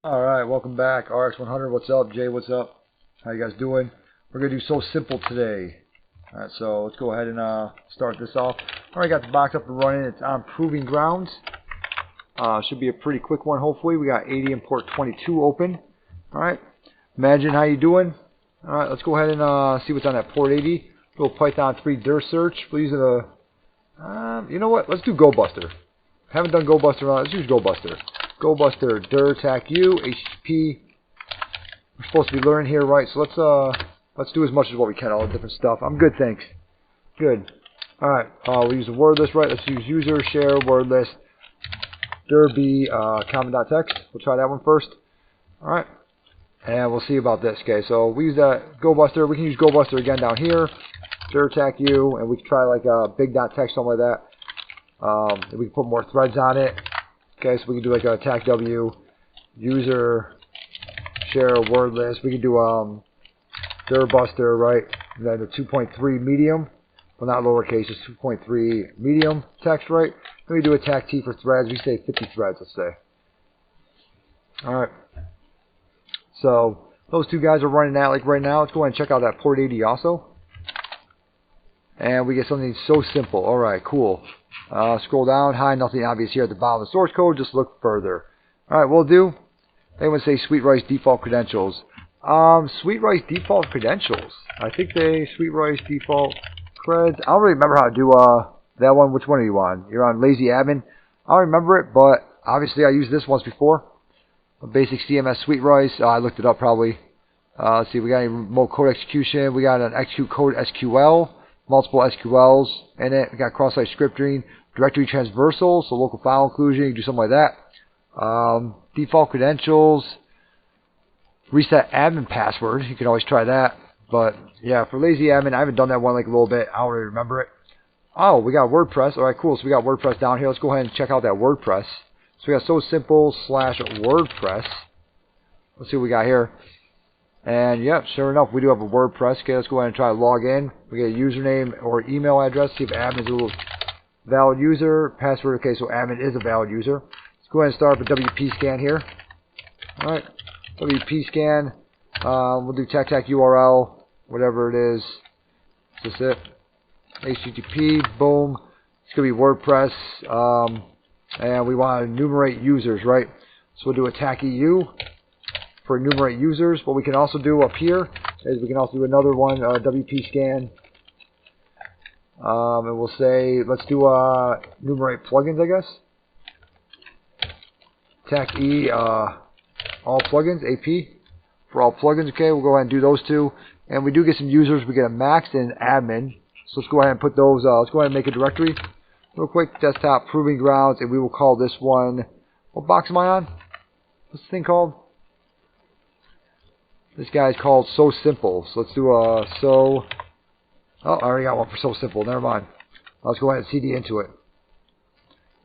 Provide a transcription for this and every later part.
Alright, welcome back. RX100, what's up? Jay, what's up? How you guys doing? We're going to do So Simple today. Alright, so let's go ahead and start this off. Alright, got the box up and running. It's on Proving Grounds. Should be a pretty quick one, hopefully. We got 80 and port 22 open. Alright, imagine how you doing. Alright, let's go ahead and see what's on that port 80. Little Python 3 dir search. We'll use you know what? Let's do GoBuster. Haven't done GoBuster. Let's use GoBuster. GoBuster dir tac u HTTP. We're supposed to be learning here, right? So let's do as much as what we can, all the different stuff. I'm good, thanks. Good. All right. We'll use a word list, right? Let's use user share word list dir b common.txt. We'll try that one first. All right. And we'll see about this. Okay. So we use that GoBuster. We can use GoBuster again down here. Dir tac u, and we can try like big.txt, something like that. We can put more threads on it. Okay, so we can do like a tac w, user, share word list. We can do dirbuster, right? And then a 2.3 medium, well not lowercase, just 2.3 medium text, right? Then we do a tac t for threads. We say 50 threads, let's say. All right. So those two guys are running that like right now. Let's go ahead and check out that port 80 also. And we get something so simple. All right, cool. Scroll down. Hi, nothing obvious here at the bottom of the source code. Just look further. All right, we'll do. They would say SweetRice default credentials. SweetRice default credentials. I think they SweetRice default creds. I don't really remember how to do that one. Which one are you on? You're on lazy admin. I don't remember it, but obviously I used this once before. A basic CMS SweetRice. I looked it up probably. Let's see. We got any remote code execution. We got an execute code SQL. Multiple SQLs in it. We got cross-site scripting, directory transversal, so local file inclusion. You can do something like that. Default credentials, reset admin password. You can always try that. But yeah, for lazy admin, I haven't done that one like a little bit. I don't really remember it. Oh, we got WordPress. All right, cool. So we got WordPress down here. Let's go ahead and check out that WordPress. So we got So Simple / WordPress. Let's see what we got here. And yep, sure enough, we do have a WordPress. Okay, let's go ahead and try to log in. We get a username or email address. See if admin is a little valid user. Password. Okay, so admin is a valid user. Let's go ahead and start up a WP scan here. All right, WP scan. We'll do tac URL, whatever it is. Is this it? HTTP. Boom. It's gonna be WordPress. And we want to enumerate users, right? So we'll do a tac EU. For enumerate users. What we can also do up here is we can also do another one, WP scan. And we'll say, let's do enumerate plugins, I guess. Tac E, all plugins, AP. For all plugins, okay, we'll go ahead and do those two. And we do get some users. We get a max and admin. So let's go ahead and put those, let's go ahead and make a directory. Real quick, desktop proving grounds. And we will call this one, what box am I on? What's the thing called? This guy's called So Simple. So let's do a So. Oh, I already got one for So Simple. Never mind. Let's go ahead and CD into it.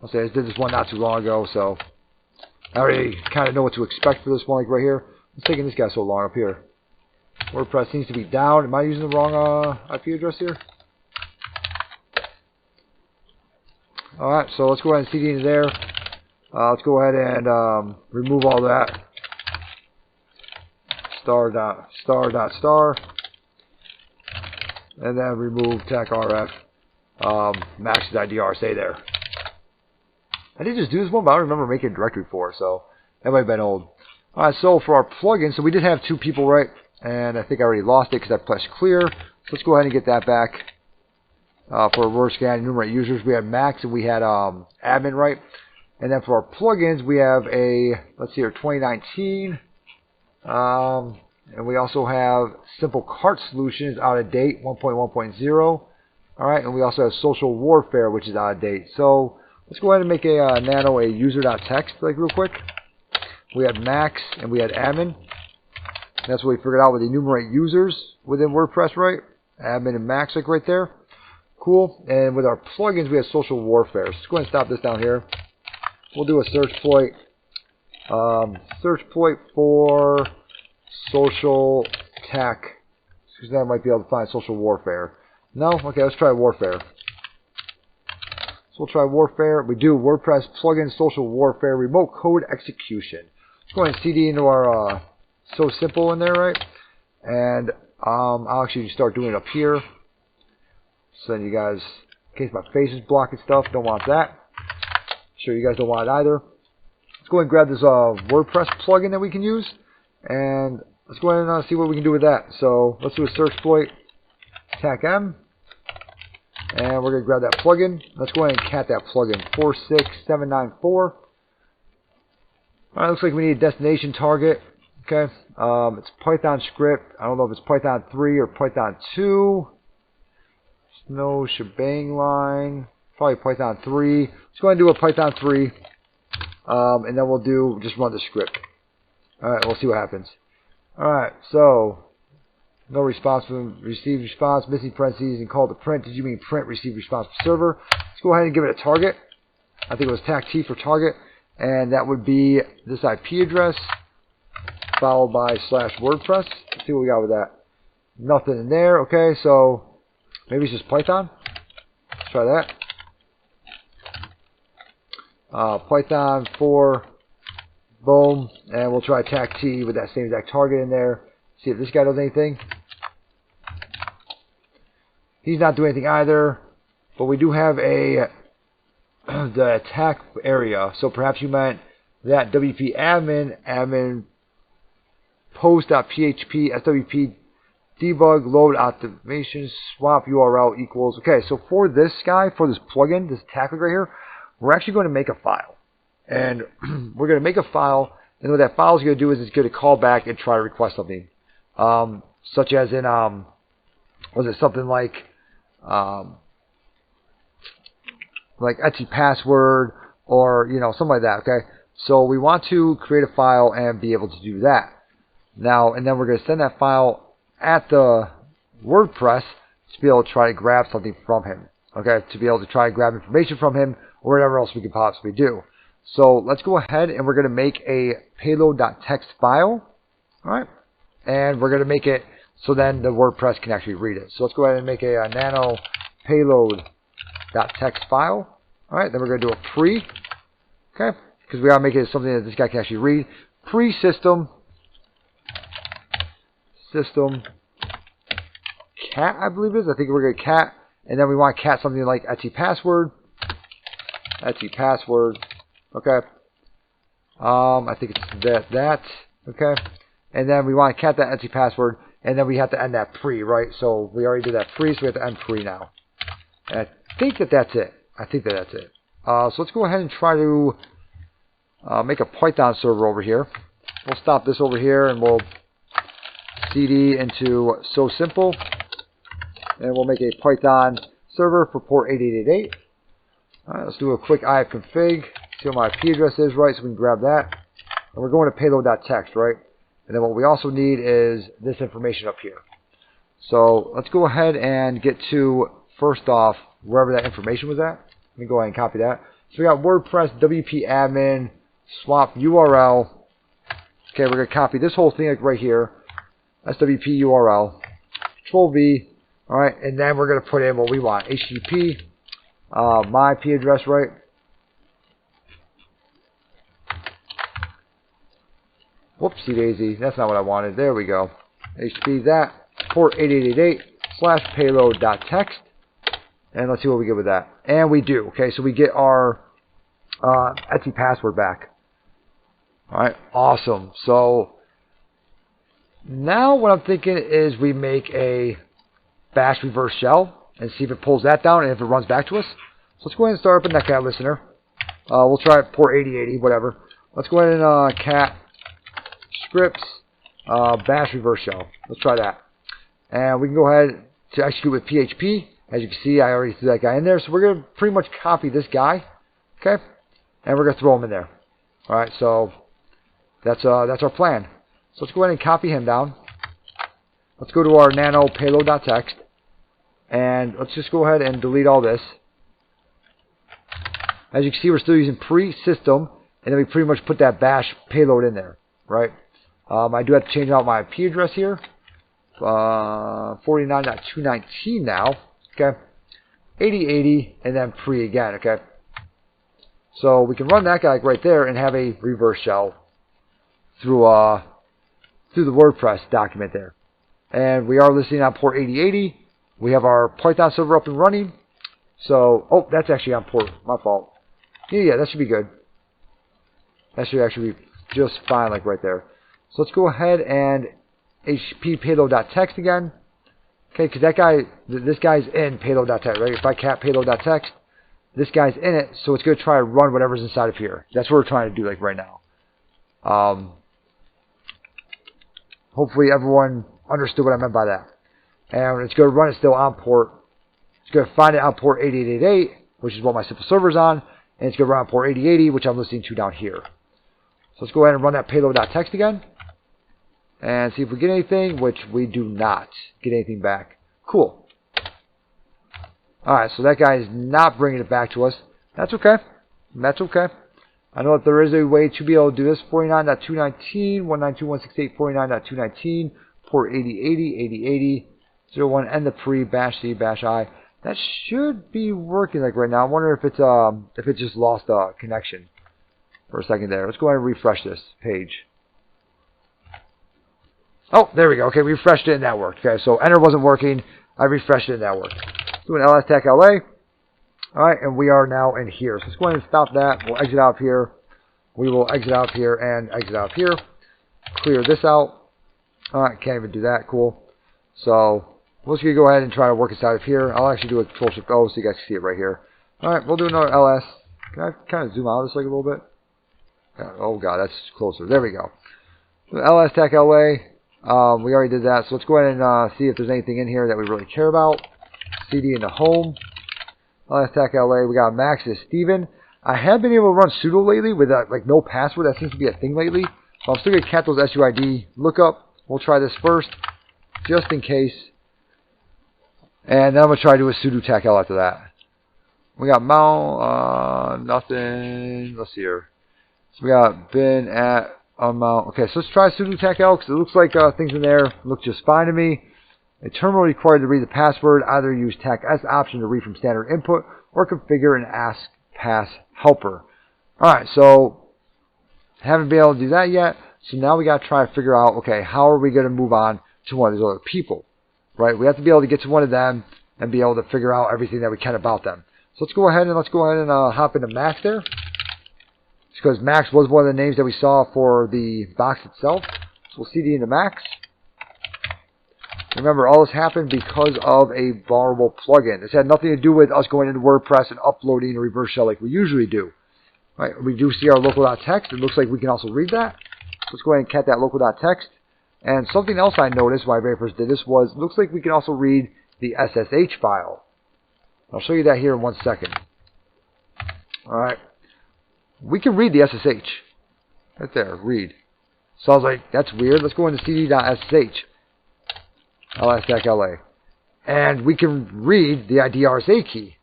I'll say I did this one not too long ago, so I already kind of know what to expect for this one, like right here. What's taking this guy so long up here? WordPress seems to be down. Am I using the wrong IP address here? Alright, so let's go ahead and CD into there. Let's go ahead and remove all that. Star, and then remove tac rf, max's IDR, stay there. I did just do this one, but I don't remember making a directory for, so that might have been old. Alright, so for our plugin, so we did have two people, right? And I think I already lost it because I pressed clear. So let's go ahead and get that back. For a word scan, enumerate users, we had max and we had admin, right? And then for our plugins, we have a, let's see here, 2019. And we also have Simple Cart Solutions out of date, 1.1.0. Alright, and we also have Social Warfare, which is out of date. So let's go ahead and make a nano a user.txt, like real quick. We had max and we had admin. That's what we figured out with enumerate users within WordPress, right? Admin and max, like right there. Cool. And with our plugins, we have Social Warfare. So let's go ahead and stop this down here. We'll do a search exploit. Search exploit for social tac, because then I might be able to find Social Warfare. No? Okay, let's try Warfare. So we'll try Warfare. We do WordPress plugin Social Warfare remote code execution. let's go ahead and CD into our so simple in there, right? And I'll actually start doing it up here. So then you guys, in case my face is blocking stuff, don't want that. Sure you guys don't want it either. Let's go ahead and grab this WordPress plugin that we can use, and let's go ahead and see what we can do with that. So let's do a search exploit, tac m, and we're going to grab that plugin. Let's go ahead and cat that plugin, 46794. Alright, looks like we need a destination target. Okay, it's Python script. I don't know if it's Python 3 or Python 2. No shebang line. Probably Python 3. Let's go ahead and do a Python 3. And then we'll just run the script. Alright, we'll see what happens. Alright, so no response from received response, missing parentheses, and call to print. Did you mean print received response from server? Let's go ahead and give it a target. I think it was tac T for target. And that would be this IP address followed by /WordPress. Let's see what we got with that. Nothing in there. Okay, so maybe it's just Python. Let's try that. Python 4, boom, and we'll try tac T with that same exact target in there. See if this guy does anything. He's not doing anything either, but we do have the attack area. So perhaps you meant that WP admin post.php swp debug load optimization swap URL equals. Okay, so for this guy, for this plugin, this attack right here, we're actually going to make a file. And we're going to make a file, and what that file is going to do is it's going to call back and try to request something. Such as in, was it something like Etsy password, or, you know, something like that, okay? So we want to create a file and be able to do that. Now, and then we're going to send that file at the WordPress to be able to try to grab something from him, okay? To be able to try to grab information from him or whatever else we could possibly do. So let's go ahead and we're going to make a payload.txt file, all right? And we're going to make it so then the WordPress can actually read it. So let's go ahead and make a nano payload.txt file. All right, then we're going to do a pre, okay? Because we got to make it something that this guy can actually read. Pre-system cat, I believe it is. I think we're going to cat, and then we want cat something like Etsy password, okay? I think it's that, okay? And then we want to cat that Etsy password, and then we have to end that pre, right? So we already did that pre, so we have to end pre now. And I think that's it. So let's go ahead and try to make a Python server over here. We'll stop this over here, and we'll cd into so simple, and we'll make a Python server for port 8888. All right, let's do a quick ifconfig, see what my IP address is, right, so we can grab that. And we're going to payload.txt, right? And then what we also need is this information up here. So let's go ahead and get to, first off, wherever that information was at. Let me go ahead and copy that. So we got WordPress WP admin swap URL. Okay, we're going to copy this whole thing like right here. SWP URL. Control V. All right, and then we're going to put in what we want. HTTP. My IP address, right? Whoopsie daisy. That's not what I wanted. There we go. HTTP that. Port 8888 / payload.txt. And let's see what we get with that. And we do. Okay, so we get our Etsy password back. All right, awesome. So now what I'm thinking is we make a bash reverse shell and see if it pulls that down and if it runs back to us. So let's go ahead and start up a netcat listener. We'll try it port 8080, whatever. Let's go ahead and cat scripts bash reverse shell. Let's try that. And we can go ahead to execute with PHP. As you can see, I already threw that guy in there. So we're going to pretty much copy this guy, okay? And we're going to throw him in there. All right, so that's our plan. So let's go ahead and copy him down. Let's go to our nano payload.txt. And let's just go ahead and delete all this. As you can see, we're still using pre-system. And then we pretty much put that bash payload in there, right? I do have to change out my IP address here. 49.219 now. Okay, 8080 and then pre again. Okay, so we can run that guy right there and have a reverse shell through the WordPress document there. And we are listening on port 8080. We have our Python server up and running. So, oh, that's actually on port. My fault. Yeah, that should be good. That should actually be just fine, like right there. So let's go ahead and HP payload.txt again. Okay, because this guy's in payload.txt, right? If I cat payload.txt, this guy's in it, so it's going to try to run whatever's inside of here. That's what we're trying to do, like right now. Hopefully everyone understood what I meant by that. And it's going to run it still on port. It's going to find it on port 8888, which is what my simple server's on, and it's going to run on port 8080, which I'm listening to down here. So let's go ahead and run that payload.txt again, and see if we get anything, which we do not get anything back. Cool. Alright, so that guy is not bringing it back to us. That's okay. That's okay. I know that there is a way to be able to do this. 49.219, 192.168.49.219, port 8080, 8080, 01, and the pre, bash C, bash I. That should be working like right now. I wonder if it just lost a connection for a second there. Let's go ahead and refresh this page. Oh, there we go. Okay, we refreshed it and that worked. Okay, so enter wasn't working. I refreshed it and that worked. Do an ls tech LA. Alright, and we are now in here. So let's go ahead and stop that. We'll exit out here. We will exit out here and exit out here. Clear this out. Alright, can't even do that. Cool. So, we're just going to go ahead and try to work inside of here. I'll actually do a Control-Shift-O so you guys can see it right here. Alright, we'll do another ls. Can I kind of zoom out just like a little bit? Yeah, oh god, that's closer. There we go. So ls tech LA. We already did that. So let's go ahead and see if there's anything in here that we really care about. CD into home. ls tech LA. We got Max is Steven. I have been able to run sudo lately with like no password. That seems to be a thing lately. So I'm still going to cat those SUID lookup. We'll try this first, just in case. And then I'm going to try to do a sudo tech-l after that. We got mount, nothing. Let's see here. So we got bin at amount. Okay, so let's try sudo tech-l because it looks like things in there look just fine to me. A terminal required to read the password. Either use tech-s option to read from standard input or configure an ask pass helper. Alright, so haven't been able to do that yet. So now we got to try to figure out, okay, how are we going to move on to one of these other people? Right? We have to be able to get to one of them and be able to figure out everything that we can about them. So let's go ahead and hop into Max there. Because Max was one of the names that we saw for the box itself. So we'll CD into Max. Remember, all this happened because of a vulnerable plugin. This had nothing to do with us going into WordPress and uploading a reverse shell like we usually do. Right? We do see our local.txt. It looks like we can also read that. So let's go ahead and cat that local.txt. And something else I noticed when I very first did this was, it looks like we can also read the SSH file. I'll show you that here in 1 second. Alright. We can read the SSH. Right there, read. So I was like, that's weird. Let's go into cd.sh. ls-la. And we can read the IDRSA key.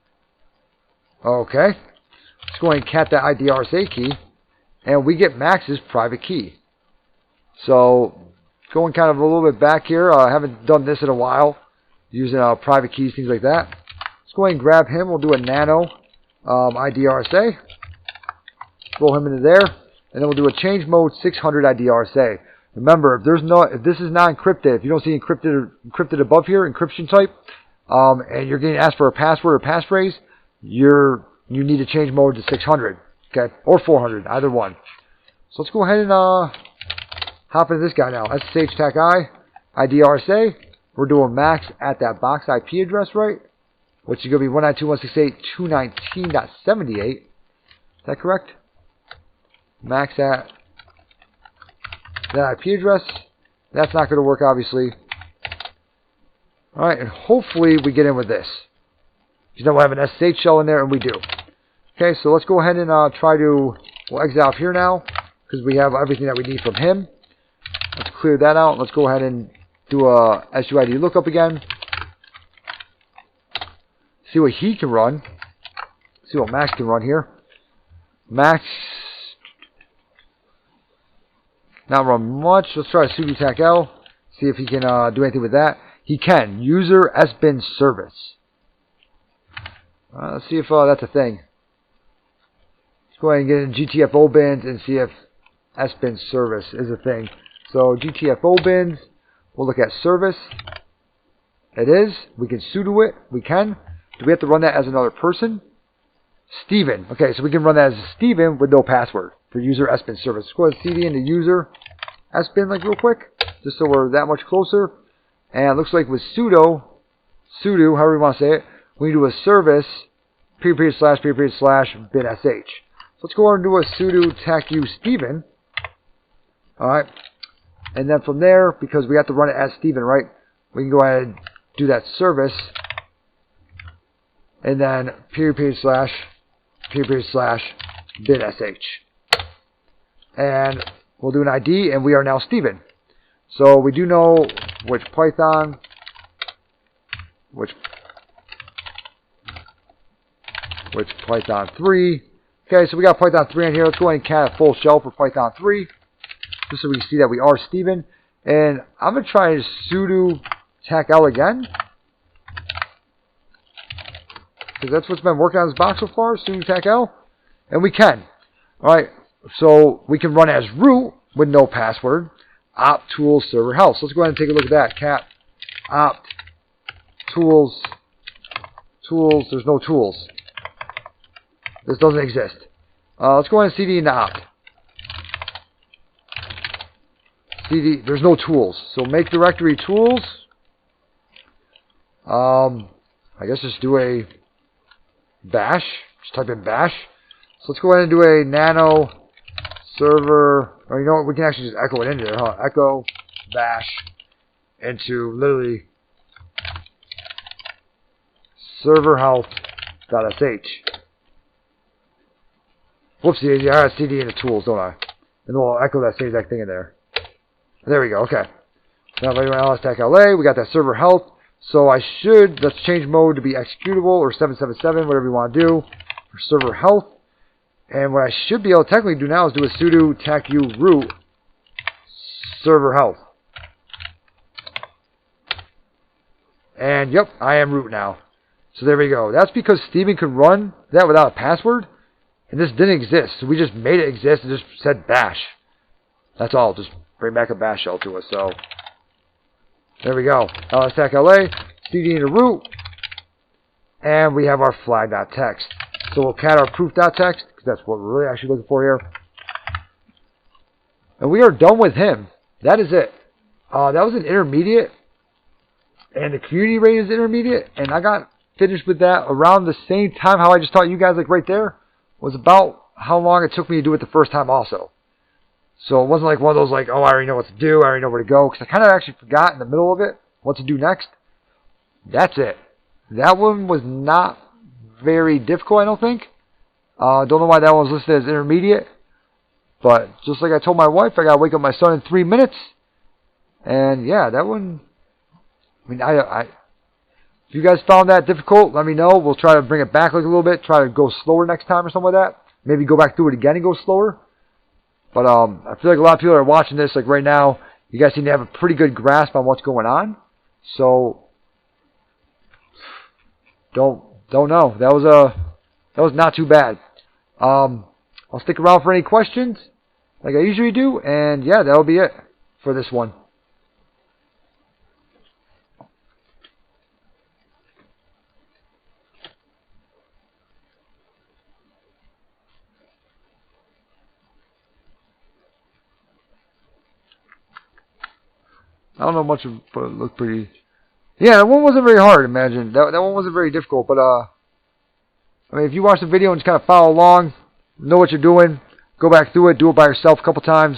Okay. Let's go ahead and cat that IDRSA key. And we get Max's private key. So, going kind of a little bit back here. I haven't done this in a while. Using private keys, things like that. Let's go ahead and grab him. We'll do a nano IDRSA. Throw him into there. And then we'll do a change mode 600 IDRSA. Remember, if this is not encrypted, if you don't see encrypted above here, encryption type, and you're getting asked for a password or passphrase, you need to change mode to 600, okay, or 400, either one. So let's go ahead and hop into this guy now. SSH tech IDRSA. We're doing Max at that box IP address, right? Which is going to be 192.168.219.78. Is that correct? Max at that IP address. That's not going to work, obviously. Alright, and hopefully we get in with this. Because then we'll have an SSH shell in there, and we do. Okay, so let's go ahead and we'll exit out here now, because we have everything that we need from him. Let's clear that out. Let's go ahead and do a SUID lookup again. See what he can run. See what Max can run here. Max, not run much. Let's try sudo tech-l. See if he can do anything with that. He can. User sbin service. Let's see if that's a thing. Let's go ahead and get in GTFO bins and see if sbin service is a thing. So GTFO bins, we'll look at service. It is. We can sudo it. We can. Do we have to run that as another person? Steven. Okay, so we can run that as Steven with no password for user sbin service. Let's go ahead and cd into user sbin like real quick, just so we're that much closer. And it looks like with sudo, however you want to say it, we do a service // bin sh. So let's go ahead and do a sudo tacu Steven. Alright. And then from there, because we have to run it as Steven, right? We can go ahead and do that service. And then // bin sh. And we'll do an ID, and we are now Steven. So we do know which Python, which Python 3. Okay, so we got Python 3 in here. Let's go ahead and cat a full shell for Python 3, just so we can see that we are Steven. And I'm going to try sudo tacl again, because that's what's been working on this box so far, sudo tacl. And we can. Alright, so we can run as root with no password, opt tools server health. So let's go ahead and take a look at that. Cat opt tools, there's no tools. This doesn't exist. Let's go ahead and cd into opt. cd, there's no tools. So make directory tools. I guess just do a bash. Just type in bash. So let's go ahead and do a nano server. Or you know what? We can actually just echo it into there, huh? Echo bash into literally server health.sh. Whoopsie, I got cd into tools, don't I? And then we'll echo that same exact thing in there. There we go, okay. Now if I run ls-la, we got that server health. So I should, let's change mode to be executable or 777, whatever you want to do for server health. And what I should be able to technically do now is do a sudo tacu root server health. And yep, I am root now. So there we go. That's because Steven could run that without a password. And this didn't exist. So we just made it exist and just said bash. That's all. Just bring back a bash shell to us. So there we go. ls-la, cd into root. And we have our flag.txt. So we'll cat our proof.txt, because that's what we're really actually looking for here. And we are done with him. That is it. That was an intermediate. And the community rate is intermediate. And I got finished with that around the same time how I just taught you guys, like right there, was about how long it took me to do it the first time also. So it wasn't like one of those like, oh, I already know what to do, I already know where to go, because I kind of actually forgot in the middle of it what to do next. That's it. That one was not very difficult, I don't think. Don't know why that one was listed as intermediate. But just like I told my wife, I got to wake up my son in 3 minutes. And yeah, that one, I mean, if you guys found that difficult, let me know. We'll try to bring it back like a little bit, try to go slower next time or something like that. Maybe go back through it again and go slower. But I feel like a lot of people are watching this, like right now, you guys seem to have a pretty good grasp on what's going on. So don't know. That was not too bad. I'll stick around for any questions, like I usually do, and yeah, that'll be it for this one. I don't know much, but it looked pretty. Yeah, that one wasn't very hard. Imagine that one wasn't very difficult, but I mean, if you watch the video and just kind of follow along, know what you're doing, go back through it, do it by yourself a couple times,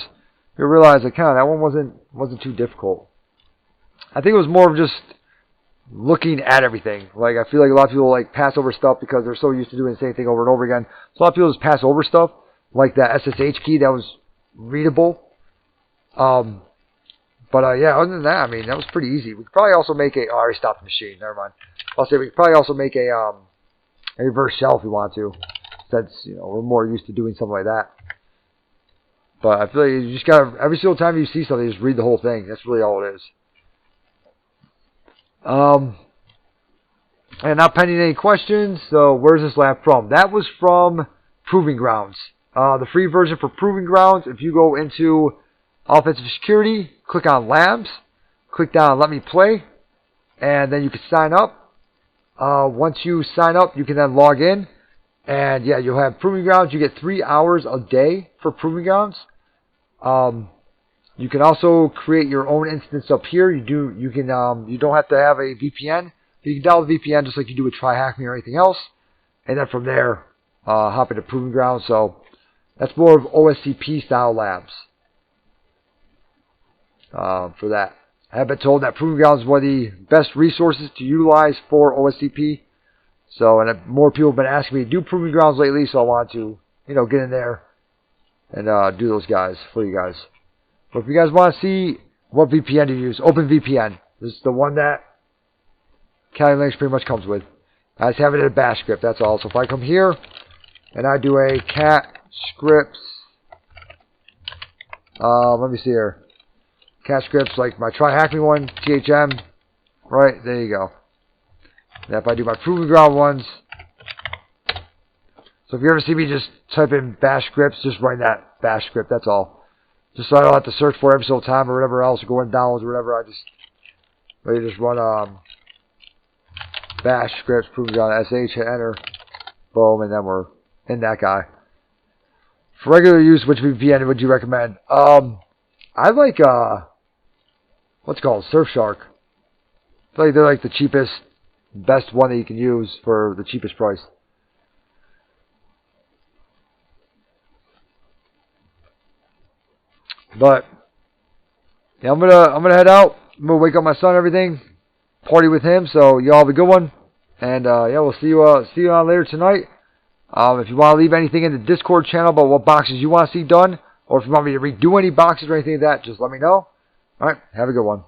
you'll realize that kind of that one wasn't too difficult. I think it was more of just looking at everything. Like I feel like a lot of people like pass over stuff because they're so used to doing the same thing over and over again. So a lot of people just pass over stuff, like that SSH key that was readable. But yeah, other than that, I mean, that was pretty easy. We could probably also make a. Oh, I already stopped the machine. Never mind. I'll say we could probably also make a reverse shell if we want to, since we're more used to doing something like that. But I feel like you just gotta, every single time you see something, just read the whole thing. That's really all it is. And not pending any questions. So where's this lab from? That was from Proving Grounds. the free version for Proving Grounds, if you go into Offensive Security, click on Labs, click down Let Me Play, and then you can sign up. Once you sign up, you can then log in, and yeah, you'll have Proving Grounds. You get 3 hours a day for Proving Grounds. You can also create your own instance up here. You don't have to have a VPN. You can download the VPN just like you do with TryHackMe or anything else, and then from there, hop into Proving Grounds. So that's more of OSCP style labs. For that, I have been told that Proving Grounds is one of the best resources to utilize for OSCP. So, and more people have been asking me to do Proving Grounds lately, so I wanted to, get in there and do those guys for you guys. But if you guys want to see what VPN to use, OpenVPN. This is the one that Kali Linux pretty much comes with. I just have it in a bash script, that's all. So if I come here and I do a cat scripts, let me see here. Cat scripts like my TryHackMe one, THM, right, there you go. And if I do my Proving Ground ones, so if you ever see me just type in bash scripts, just write that bash script, that's all. Just so I don't have to search for it every single time or whatever else, or go in downloads or whatever, I just run bash scripts, Proving Ground, SH, hit enter, boom, and then we're in that guy. For regular use, which VPN would you recommend? I like, what's it called, Surfshark. I feel like they're like the cheapest, best one that you can use for the cheapest price. But yeah, I'm gonna head out. I'm gonna wake up my son and everything, party with him. So y'all have a good one, and yeah, we'll see you on later tonight. If you want to leave anything in the Discord channel about what boxes you want to see done, or if you want me to redo any boxes or anything like that, just let me know. All right, have a good one.